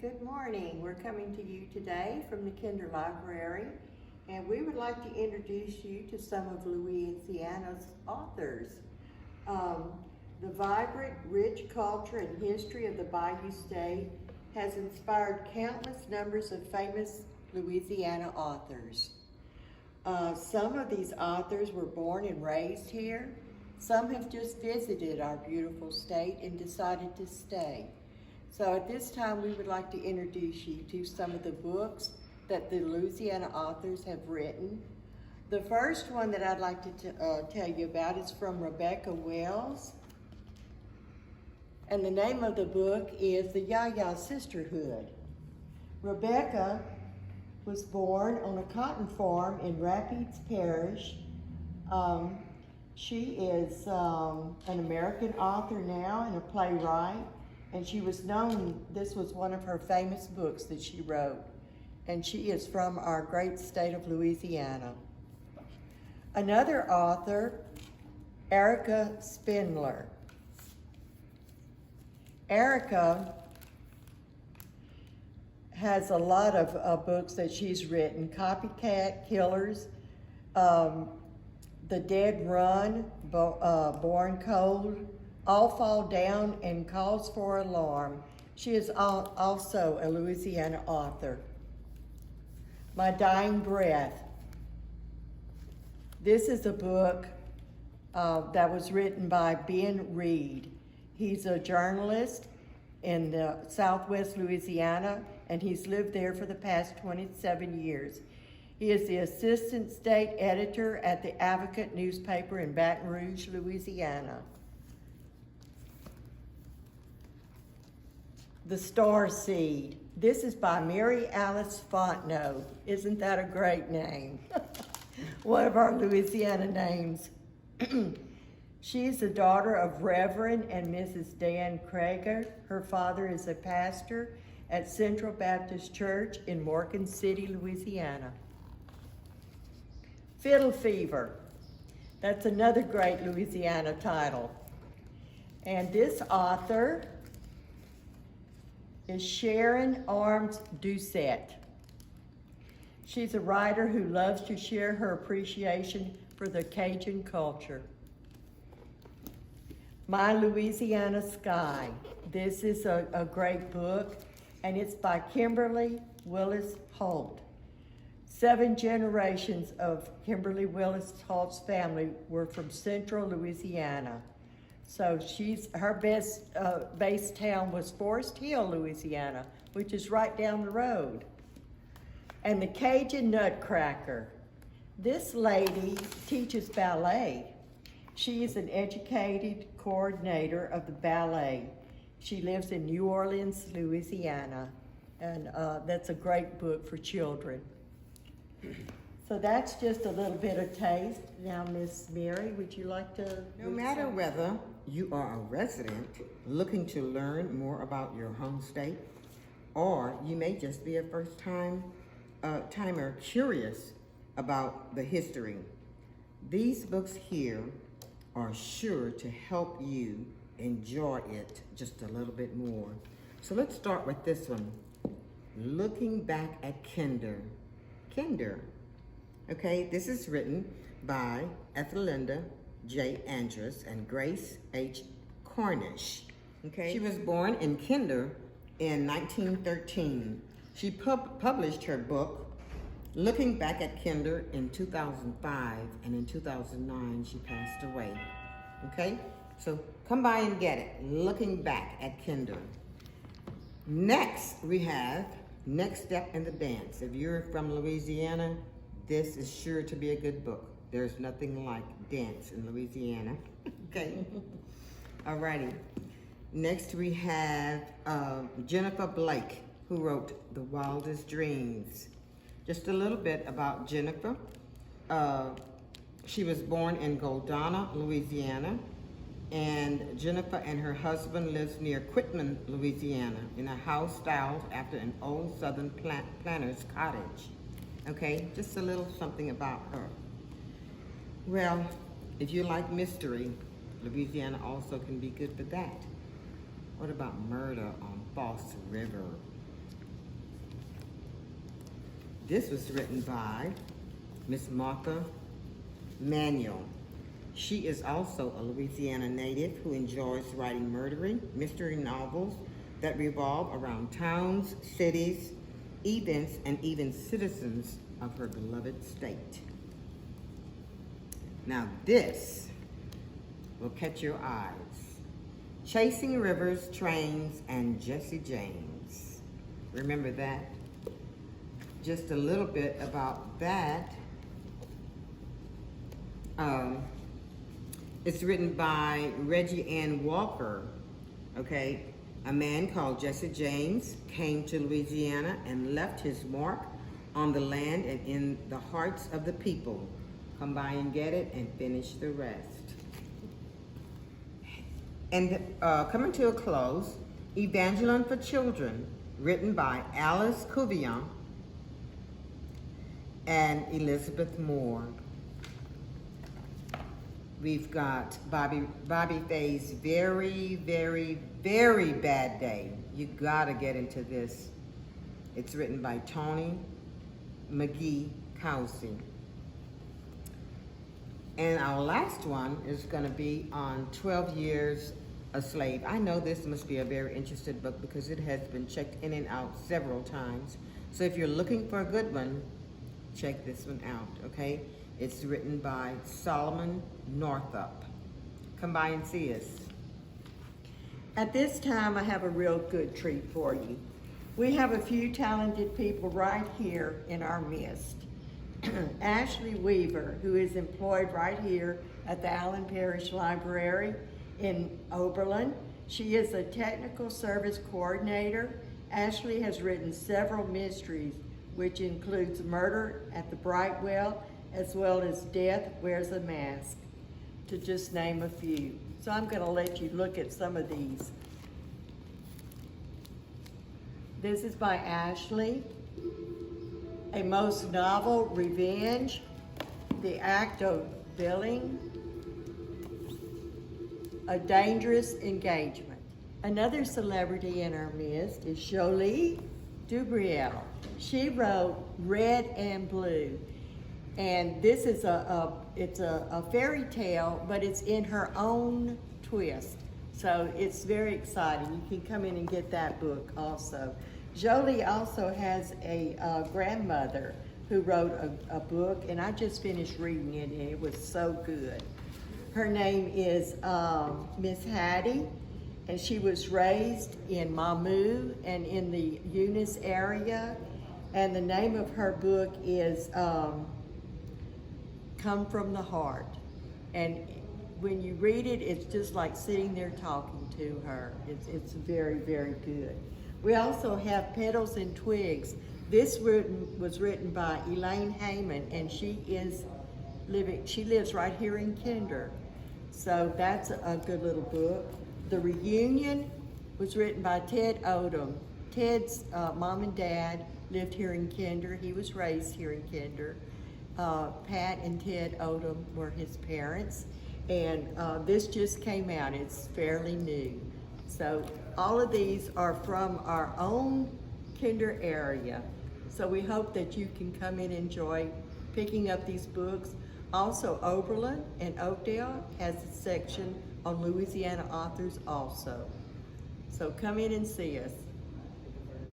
Good morning. We're coming to you today from the Kinder Library, and we would like to introduce you to some of Louisiana's authors. The vibrant, rich culture and history of the Bayou State has inspired countless numbers of famous Louisiana authors. Some of these authors were born and raised here. Some have just visited our beautiful state and decided to stay. So at this time, we would like to introduce you to some of the books that the Louisiana authors have written. The first one that I'd like to tell you about is from Rebecca Wells. And the name of the book is The Yaya Sisterhood. Rebecca was born on a cotton farm in Rapides Parish. She is an American author now and a playwright. And she was known, this was one of her famous books that she wrote. And she is from our great state of Louisiana. Another author, Erica Spindler. Erica has a lot of books that she's written. Copycat Killers, The Dead Run, Born Cold, All Fall Down, and Cause for Alarm. She is also a Louisiana author. My Dying Breath. This is a book that was written by Ben Reed. He's a journalist in Southwest Louisiana, and he's lived there for the past 27 years. He is the assistant state editor at the Advocate newspaper in Baton Rouge, Louisiana. The Star Seed. This is by Mary Alice Fontenot. Isn't that a great name? One of our Louisiana names. She's the daughter of Reverend and Mrs. Dan Krager. Her father is a pastor at Central Baptist Church in Morgan City, Louisiana. Fiddle Fever. That's another great Louisiana title. And this author is Sharon Arms Doucette. She's a writer who loves to share her appreciation for the Cajun culture. My Louisiana Sky. This is a great book, and it's by Kimberly Willis Holt. 7 generations of Kimberly Willis Holt's family were from central Louisiana. So her base town was Forest Hill, Louisiana, which is right down the road. And the Cajun Nutcracker. This lady teaches ballet. She is an educated coordinator of the ballet. She lives in New Orleans, Louisiana, and that's a great book for children. So that's just a little bit of taste. Now, Miss Mary, would you like to? No matter whether you are a resident looking to learn more about your home state, or you may just be a timer curious about the history, these books here are sure to help you enjoy it just a little bit more. So let's start with this one, Looking Back at Kinder. Kinder. Okay, this is written by Ethelinda J. Andrus and Grace H. Cornish. Okay, she was born in Kinder in 1913. She published her book, Looking Back at Kinder, in 2005, and in 2009 she passed away. Okay, so come by and get it, Looking Back at Kinder. Next, we have Next Step in the Dance. If you're from Louisiana, this is sure to be a good book. There's nothing like dance in Louisiana. Okay. Alrighty. Next we have Jennifer Blake, who wrote The Wildest Dreams. Just a little bit about Jennifer. She was born in Goldana, Louisiana, and Jennifer and her husband lives near Quitman, Louisiana, in a house styled after an old Southern planter's cottage. Okay, just a little something about her. Well, if you like mystery, Louisiana also can be good for that. What about Murder on Foss River? This was written by Miss Martha Manuel. She is also a Louisiana native who enjoys writing mystery novels that revolve around towns, cities, events, and even citizens of her beloved state. Now this will catch your eyes. Chasing Rivers, Trains, and Jesse James. Remember that? Just a little bit about that. It's written by Reggie Ann Walker, okay? A man called Jesse James came to Louisiana and left his mark on the land and in the hearts of the people. Come by and get it and finish the rest. And coming to a close, Evangeline for Children, written by Alice Couvillon and Elizabeth Moore. We've got Bobby Faye's Very, Very, Very Bad Day. You gotta get into this. It's written by Tony McGee Cousy. And our last one is gonna be on 12 Years a Slave. I know this must be a very interesting book because it has been checked in and out several times. So if you're looking for a good one, check this one out, okay? It's written by Solomon Northup. Come by and see us. At this time, I have a real good treat for you. We have a few talented people right here in our midst. Ashley Weaver, who is employed right here at the Allen Parish Library in Oberlin. She is a technical service coordinator. Ashley has written several mysteries, which includes Murder at the Brightwell, as well as Death Wears a Mask, to just name a few. So I'm gonna let you look at some of these. This is by Ashley. A Most Novel Revenge, The Act of Billing, A Dangerous Engagement. Another celebrity in our midst is Jolie Dubriel. She wrote Red and Blue. And this is it's a fairy tale, but it's in her own twist. So it's very exciting. You can come in and get that book also. Jolie also has a grandmother who wrote a book, and I just finished reading it, and it was so good. Her name is Miss Hattie, and she was raised in Mamou and in the Eunice area. And the name of her book is Come From the Heart. And when you read it, it's just like sitting there talking to her. It's very, very good. We also have Petals and Twigs. This was written by Elaine Heyman, and she lives right here in Kinder. So that's a good little book. The Reunion was written by Ted Odom. Ted's mom and dad lived here in Kinder. He was raised here in Kinder. Pat and Ted Odom were his parents. And this just came out. It's fairly new. So all of these are from our own Kinder area. So we hope that you can come and enjoy picking up these books. Also, Oberlin and Oakdale has a section on Louisiana authors also. So come in and see us.